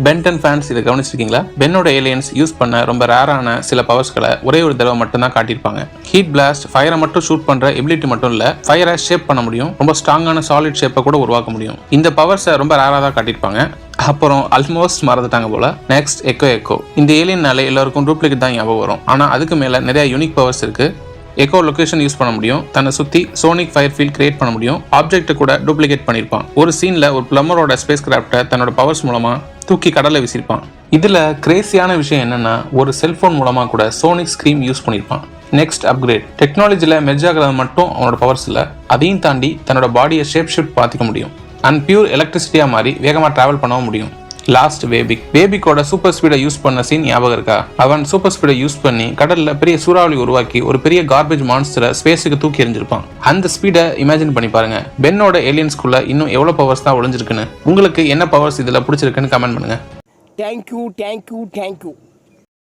Pen 10 fans இதை கவனிச்சிருக்கீங்களா? பென்னோட aliens use பண்ண ரொம்ப ரேரான சில பவர்ஸ்களை ஒரே ஒரு தடவை மட்டும் தான் காட்டியிருப்பாங்க. ஹீட் பிளாஸ்ட் ஃபயரை மட்டும் ஷூட் பண்ற எபிலிட்டி மட்டும் இல்ல, ஃபயரை ஷேப் பண்ண முடியும், ரொம்ப ஸ்ட்ராங்கான சாலிட் ஷேப்பை கூட உருவாக்க முடியும். இந்த பவர்ஸை ரொம்ப ரேரா தான் காட்டியிருப்பாங்க. அப்புறம் ஆல்மோஸ்ட் மறந்துட்டாங்க போல. Next echo. இந்த ஏலியன்னால எல்லாருக்கும் டூப்ளிகேட் தான் ஞாபகம் வரும். ஆனா அதுக்கு மேல நிறைய யூனிக் பவர்ஸ் இருக்கு. எக்கோ லொகேஷன் யூஸ் பண்ண முடியும், தன்னை சுத்தி சோனிக் ஃபயர் ஃபீல்ட் கிரியேட் பண்ண முடியும், ஆப்ஜெக்ட் கூட டூப்ளிகேட் பண்ணிருப்பான். ஒரு சீன்ல ஒரு பிளம்பரோட ஸ்பேஸ் கிராஃப்டை தன்னோட பவர்ஸ் மூலமா தூக்கி கடல்ல வீசிருப்பான். இதுல கிரேசியான விஷயம் என்னன்னா, ஒரு செல்போன் மூலமா கூட சோனிக் ஸ்கிரீம் யூஸ் பண்ணிருப்பான். Next upgrade. டெக்னாலஜில மெர்ஜ் ஆகிறது மட்டும் அவனோட பவர்ஸ் இல்ல, அதையும் தாண்டி தன்னோட பாடியை ஷேப் ஷிஃப்ட் பார்த்துக்க முடியும். அண்ட் பியூர் எலக்ட்ரிசிட்டியா மாறி வேகமா டிராவல் பண்ணவும் முடியும். லாஸ்ட் வேபிக்கோட சூப்பர் ஸ்பீடை யூஸ் பண்ண சீன் ஞாபகம் இருக்கா? அவன் சூப்பர் ஸ்பீடை யூஸ் பண்ணி கடல்ல பெரிய சூறாவளி உருவாக்கி ஒரு பெரிய கார்பேஜ் மான்ஸ்டரை ஸ்பேஸுக்கு தூக்கி எறிஞ்சிருப்பான். அந்த ஸ்பீடை இமேஜின் பண்ணி பாருங்க. பென்னோட ஏலியன்ஸ்குள்ள இன்னும் எவ்வளவு பவர்ஸ் தான் ஒளிஞ்சிருக்குன்னு. உங்களுக்கு என்ன பவர்ஸ் இதுல பிடிச்சிருக்குன்னு கமெண்ட் பண்ணுங்க. தேங்க்யூ.